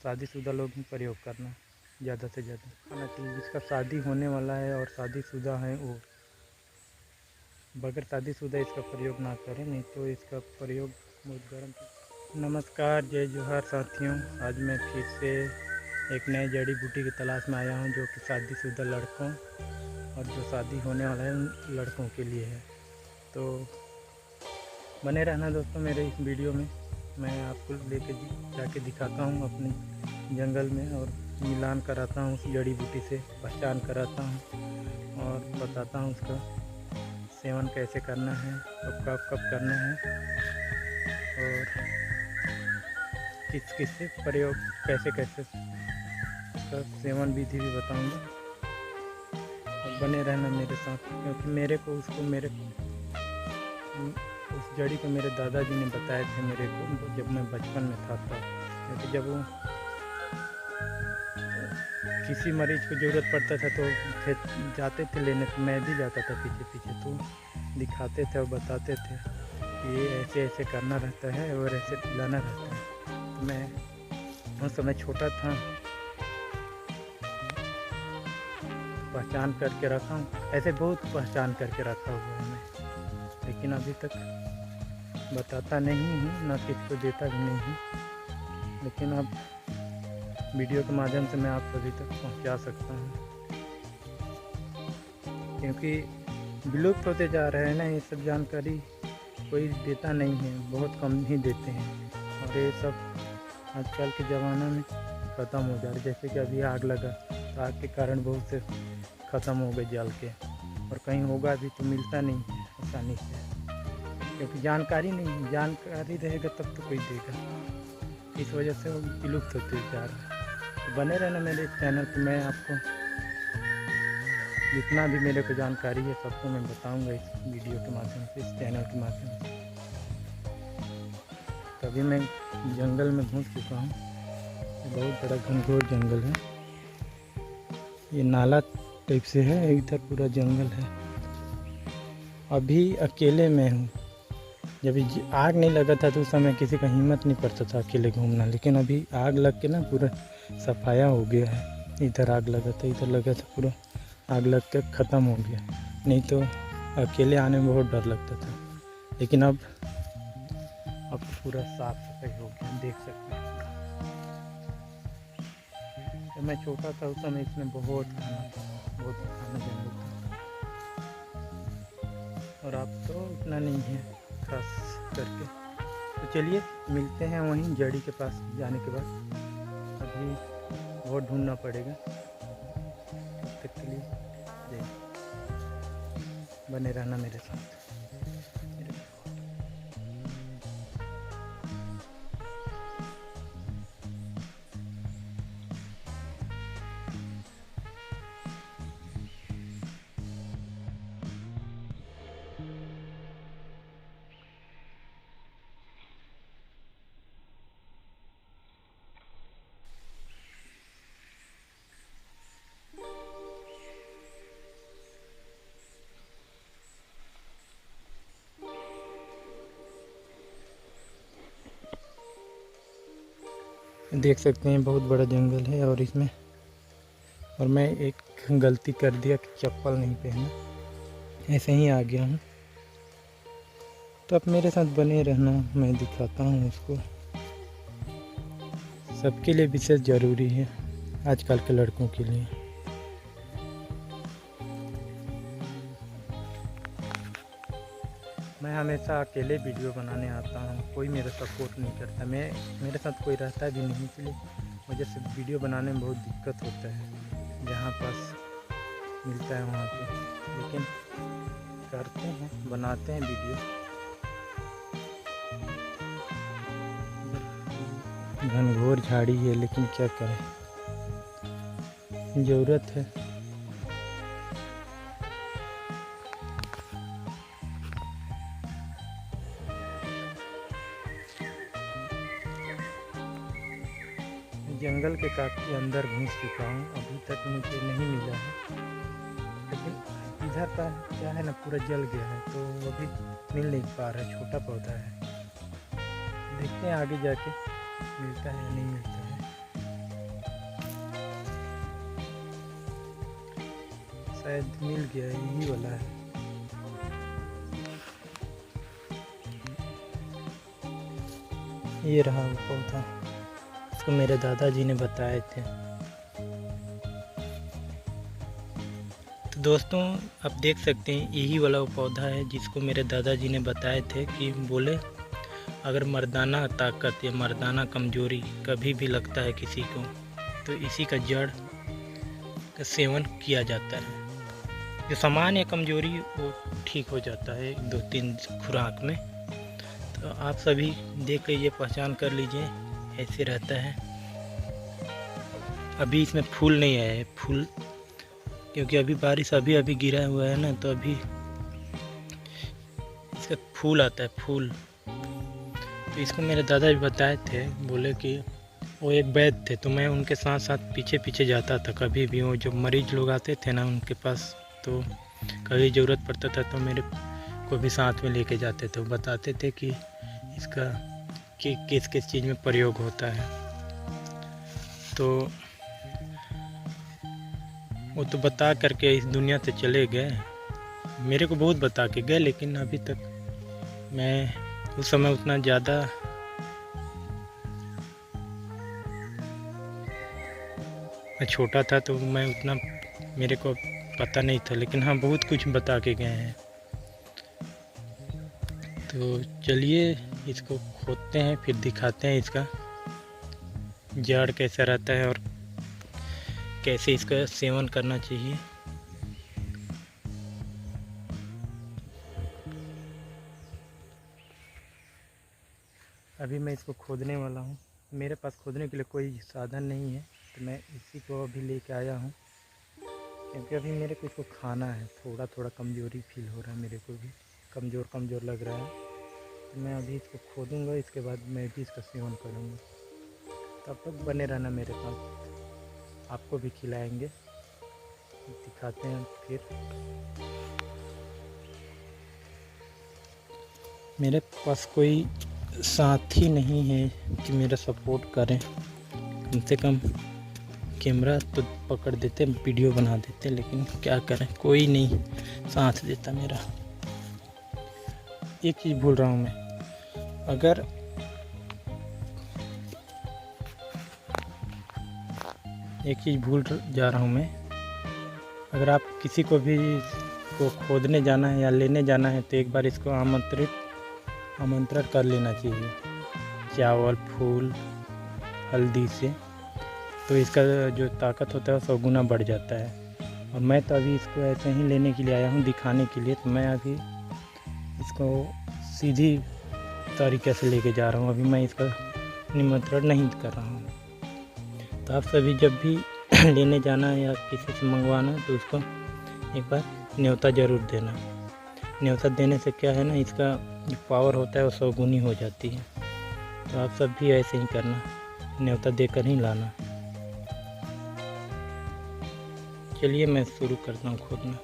शादीशुदा लोग ही प्रयोग करना ज़्यादा से ज़्यादा खाना चाहिए। जिसका शादी होने वाला है और शादीशुदा है वो बगैर शादीशुदा इसका प्रयोग ना करें, नहीं तो इसका प्रयोग बहुत गर्म। नमस्कार, जय जोहार साथियों। आज मैं फिर से एक नए जड़ी बूटी की तलाश में आया हूँ जो कि शादीशुदा लड़कों और जो शादी होने वाला है उन लड़कों के लिए है। तो बने रहना दोस्तों मेरे इस वीडियो में। मैं आपको लेके जाके दिखाता हूँ अपने जंगल में और मिलान कराता हूँ उस जड़ी बूटी से, पहचान कराता हूँ और बताता हूँ उसका सेवन कैसे करना है, कब करना है और किस से प्रयोग कैसे उसका सेवन विधि भी बताऊंगा। और बने रहना मेरे साथ, क्योंकि मेरे को उस जड़ी को मेरे दादाजी ने बताए थे मेरे को जब मैं बचपन में था तब। क्योंकि जब वो किसी मरीज़ को ज़रूरत पड़ता था तो जाते थे लेने, तो मैं भी जाता था पीछे पीछे, तो दिखाते थे और बताते थे कि ये ऐसे ऐसे करना रहता है और ऐसे पिलाना रहता है। तो मैं उस समय छोटा था, पहचान करके रखा हूँ, ऐसे बहुत पहचान करके रखा हुआ है मैं, लेकिन अभी तक बताता नहीं हूँ, ना किसी को देता भी नहीं हूँ। लेकिन अब वीडियो के माध्यम से मैं आप सभी तक पहुँचा सकता हूँ, क्योंकि विलुप्त होते जा रहे हैं ना ये सब जानकारी, कोई देता नहीं है, बहुत कम ही देते हैं। और ये सब आजकल के ज़माने में ख़त्म हो जा रहा है। जैसे कि अभी आग लगा तो आग के कारण बहुत से ख़त्म हो गए जल के, और कहीं होगा भी तो मिलता नहीं है आसानी से, क्योंकि जानकारी नहीं है। जानकारी रहेगा तब तो कोई देगा, इस वजह से वो विलुप्त होते जा रहा है। तो बने रहना मेरे इस चैनल पर। मैं आपको जितना भी मेरे को जानकारी है सबको मैं बताऊंगा इस वीडियो के माध्यम से, इस चैनल के माध्यम से। तभी मैं जंगल में घुस चुका हूँ, बहुत बड़ा घनघोर जंगल है, ये नाला टाइप से है, इधर पूरा जंगल है। अभी अकेले में हूँ, जब आग नहीं लगा था तो उस समय किसी का हिम्मत नहीं पड़ता था अकेले घूमना, लेकिन अभी आग लग के ना पूरा सफाया हो गया है। इधर आग लगा था, इधर लगा था, पूरा आग लग के ख़त्म हो गया। नहीं तो अकेले आने में बहुत डर लगता था, लेकिन अब पूरा साफ सफाई हो गया, देख सकते हैं। जब मैं छोटा था उस समय इसमें बहुत खाना जंगल था, और अब तो इतना नहीं है खास करके। तो चलिए मिलते हैं वहीं जड़ी के पास जाने के बाद। अभी बहुत ढूंढना पड़ेगा, तब तक के लिए बने रहना मेरे साथ। देख सकते हैं बहुत बड़ा जंगल है, और मैं एक गलती कर दिया कि चप्पल नहीं पहना, ऐसे ही आ गया हूँ। तो अब मेरे साथ बने रहना, मैं दिखाता हूँ उसको। सबके लिए विशेष ज़रूरी है, आजकल के लड़कों के लिए। मैं हमेशा अकेले वीडियो बनाने आता हूँ, कोई मेरा सपोर्ट नहीं करता, मेरे साथ कोई रहता भी नहीं, इसलिए वजह से वीडियो बनाने में बहुत दिक्कत होता है। जहाँ पास मिलता है वहाँ पे, लेकिन करते हैं, बनाते हैं वीडियो। घनघोर झाड़ी है, लेकिन क्या करें, ज़रूरत है। जंगल के काफ़ी अंदर घुस चुका हूँ, अभी तक मुझे नहीं मिला है, लेकिन इधर का क्या है ना, पूरा जल गया है तो अभी मिल नहीं पा रहा है, छोटा पौधा है। देखते हैं आगे जाके मिलता है या नहीं मिलता है। शायद मिल गया, यही वाला है। ये रहा वो पौधा, इसको मेरे दादाजी ने बताए थे। तो दोस्तों आप देख सकते हैं यही वाला वो पौधा है जिसको मेरे दादाजी ने बताए थे कि बोले अगर मर्दाना ताकत या मर्दाना कमजोरी कभी भी लगता है किसी को तो इसी का जड़ का सेवन किया जाता है। जो सामान्य कमजोरी वो ठीक हो जाता है 2-3 खुराक में। तो आप सभी देख लीजिए, पहचान कर लीजिए, ऐसे रहता है। अभी इसमें फूल नहीं आया है, फूल क्योंकि अभी बारिश अभी गिरा हुआ है ना, तो अभी इसका फूल आता है, फूल। तो इसको मेरे दादा भी बताए थे, बोले कि वो एक वैद्य थे, तो मैं उनके साथ साथ पीछे पीछे जाता था। कभी भी वो जो मरीज लोग आते थे ना उनके पास, तो कभी ज़रूरत पड़ता था तो मेरे को भी साथ में लेके जाते थे। वो बताते थे कि इसका किस किस चीज़ में प्रयोग होता है। तो वो तो बता करके इस दुनिया से चले गए, मेरे को बहुत बता के गए, लेकिन अभी तक मैं उस समय उतना ज़्यादा मैं छोटा था तो मैं उतना मेरे को पता नहीं था, लेकिन हाँ बहुत कुछ बता के गए हैं। तो चलिए इसको खोदते हैं, फिर दिखाते हैं इसका जड़ कैसा रहता है और कैसे इसका सेवन करना चाहिए। अभी मैं इसको खोदने वाला हूँ। मेरे पास खोदने के लिए कोई साधन नहीं है, तो मैं इसी को अभी लेके आया हूँ, क्योंकि अभी मेरे को इसको खाना है। थोड़ा थोड़ा कमज़ोरी फील हो रहा है, मेरे को भी कमज़ोर लग रहा है। तो मैं अभी इसको खोदूँगा, इसके बाद मैं भी इसका सेवन करूँगा। तब तक बने रहना मेरे पास, आपको भी खिलाएंगे, दिखाते हैं। फिर मेरे पास कोई साथी नहीं है कि मेरा सपोर्ट करें। कम से कम कैमरा तो पकड़ देते, वीडियो बना देते, लेकिन क्या करें, कोई नहीं साथ देता मेरा। एक चीज़ भूल रहा हूँ मैं, अगर एक चीज़ भूल जा रहा हूँ मैं, अगर आप किसी को भी को खोदने जाना है या लेने जाना है तो एक बार इसको आमंत्रण कर लेना चाहिए, चावल, फूल, हल्दी से। तो इसका जो ताकत होता है 100 गुना बढ़ जाता है। और मैं तो अभी इसको ऐसे ही लेने के लिए आया हूँ, दिखाने के लिए। तो मैं अभी इसको सीधी तरीके से लेके जा रहा हूँ, अभी मैं इसका निमंत्रण नहीं कर रहा हूँ। तो आप सभी जब भी लेने जाना या किसी से मंगवाना तो उसको एक बार न्योता ज़रूर देना। न्योता देने से क्या है ना, इसका जो पावर होता है वो 100 गुनी हो जाती है। तो आप सब भी ऐसे ही करना, न्योता देकर ही लाना। चलिए मैं शुरू करता हूँ खोदना।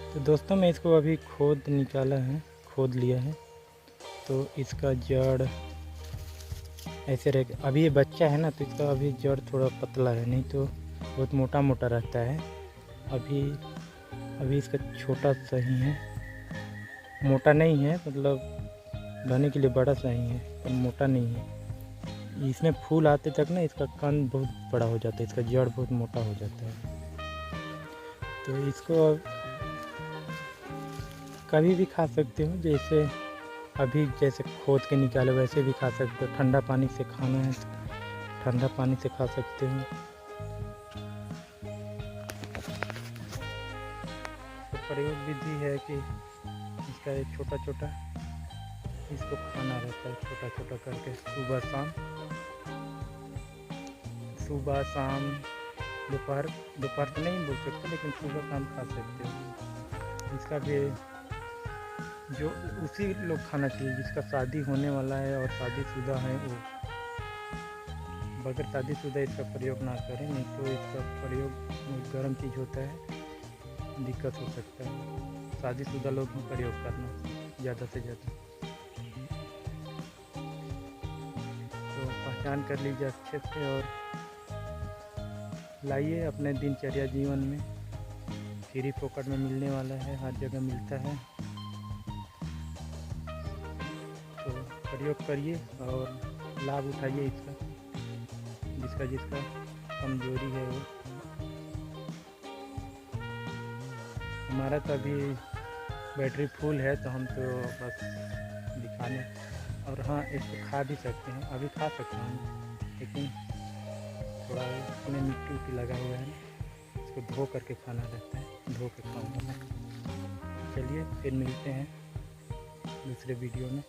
तो दोस्तों मैं इसको अभी खोद लिया है। तो इसका जड़ ऐसे रह, अभी ये बच्चा है ना, तो इसका अभी जड़ थोड़ा पतला है, नहीं तो बहुत मोटा मोटा रहता है। अभी इसका छोटा सा ही है, मोटा नहीं है, मतलब रहने के लिए बड़ा सा ही है पर मोटा नहीं है। इसमें फूल आते तक ना इसका कंद बहुत बड़ा हो जाता है, इसका जड़ बहुत मोटा हो जाता है। तो इसको कभी भी खा सकते हो, जैसे अभी जैसे खोद के निकाले वैसे भी खा सकते हो। ठंडा पानी से खाना है तो ठंडा पानी से खा सकते हो। तो प्रयोग विधि है कि इसका एक छोटा छोटा इसको खाना रहता है, छोटा छोटा करके सुबह शाम दोपहर तो नहीं बोल सकते, लेकिन सुबह शाम खा सकते हो। इसका भी जो उसी लोग खाना चाहिए जिसका शादी होने वाला है और शादीशुदा है, वो बगैर शादीशुदा इसका प्रयोग ना करें, नहीं तो इसका प्रयोग गर्म चीज़ होता है, दिक्कत हो सकता है। शादीशुदा लोग ही प्रयोग करना ज़्यादा से ज़्यादा। तो पहचान कर लीजिए अच्छे से और लाइए अपने दिनचर्या जीवन में। फ्री फोकट में मिलने वाला है, हर जगह मिलता है, तो प्रयोग करिए और लाभ उठाइए इसका। जिसका कमजोरी है वो। हमारा तो अभी बैटरी फुल है, तो हम तो बस दिखाने, और हाँ इसको खा भी सकते हैं, अभी खा सकते हैं, लेकिन थोड़ा इसमें मिट्टी उट्टी लगा हुआ है, इसको धो करके खाना रहता है, धो के खाऊंगा मैं। चलिए फिर मिलते हैं दूसरे वीडियो में।